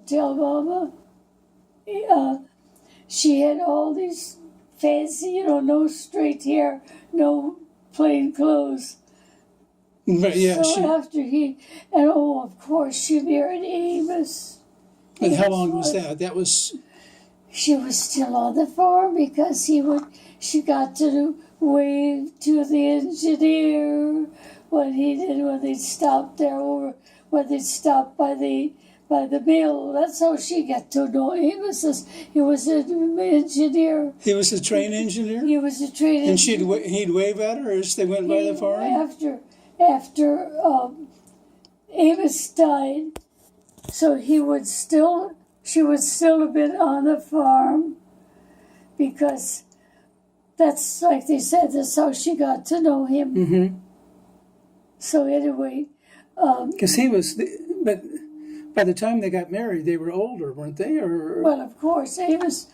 Tell Mama, she had all these fancy, no straight hair, no plain clothes. But yeah, So after of course, she married Amos. but how long was that? That was... She was still on the farm because she got to wave to the engineer when they'd stopped when they'd stopped by the mill. That's how she got to know Amos. He was an engineer. He was a train engineer? He was a train engineer. And he'd wave at her as they went by the farm? After Amos died, so she would still have been on the farm, because that's, like they said, that's how she got to know him. Mm-hmm. So anyway, because but by the time they got married, they were older, weren't they? Or well, of course, Amos,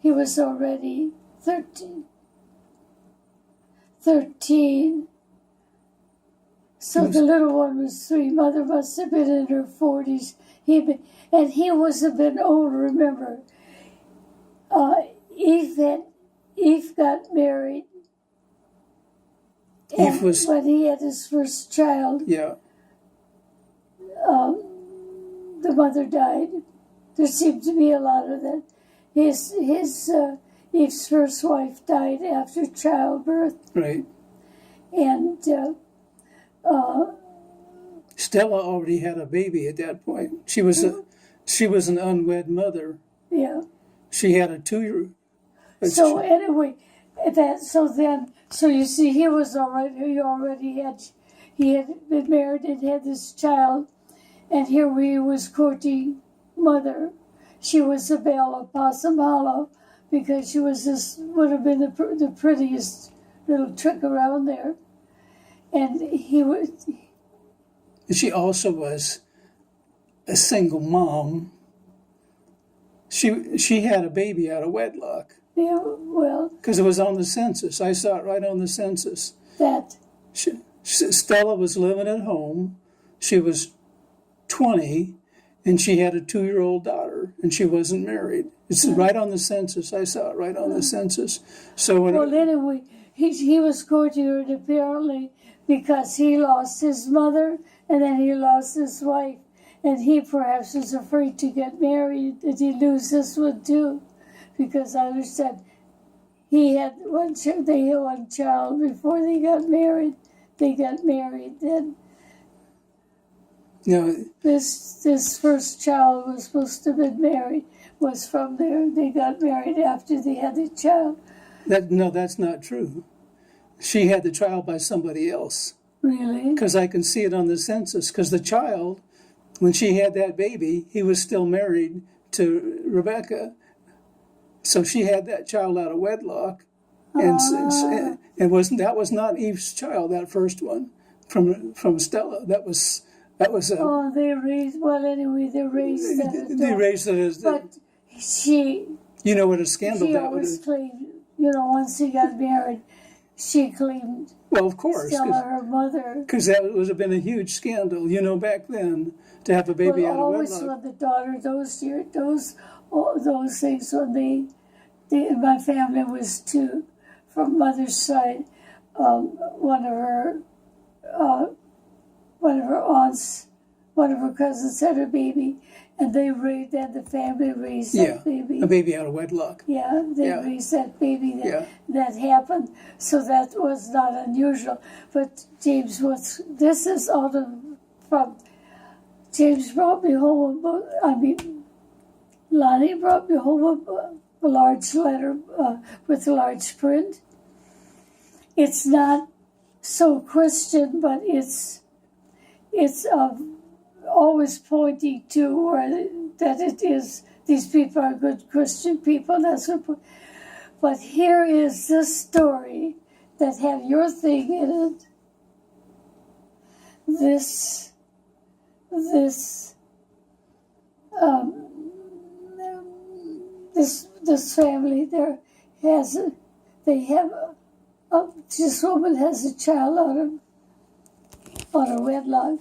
he was already 13. So the little one was 3. Mother must have been in her 40s. He was a bit older. Remember, Eve got married. When he had his first child. Yeah. The mother died. There seemed to be a lot of that. Eve's first wife died after childbirth. Right. And Stella already had a baby at that point. She was an unwed mother. Yeah. She had a 2-year-old. So anyway, so you see, he had been married and had this child, and here he was courting Mother. She was a belle of Possum Hollow, because she would have been the prettiest little trick around there. And she also was a single mom. She had a baby out of wedlock. Yeah, well, because it was on the census. I saw it right on the census. Stella was living at home. She was 20, and she had a 2-year-old daughter, and she wasn't married. It's right on the census. I saw it right on the census. So anyway, he was courting her apparently because he lost his mother, and then he lost his wife, and he perhaps was afraid to get married, that he'd lose this one too, because I understand they had one child before they got married. They got married then. No. This first child was supposed to have been married, was from there. They got married after they had the child. No, that's not true. She had the child by somebody else. Really? Because I can see it on the census. Because the child, when she had that baby, he was still married to Rebecca. So she had that child out of wedlock. And that was not Eve's child, that first one, from Stella. They raised that. They raised it as. But she. You know what a scandal that was. She always claimed. Once he got married, she claimed. Well, of course, Stella, her mother. Because that would have been a huge scandal, back then, to have a baby out of wedlock. Always when the daughter, those things when my family was 2. From mother's side, one of her aunts, one of her cousins had a baby, and the family raised that baby. A baby out of wedlock. Yeah, raised that baby. That happened, so that was not unusual. But James this is from James brought me home. Lonnie brought me home a large letter with a large print. It's not so Christian, but it's always pointing to that it is. These people are good Christian people. But here is this story that have your thing in it. This family this woman has a child out of wedlock.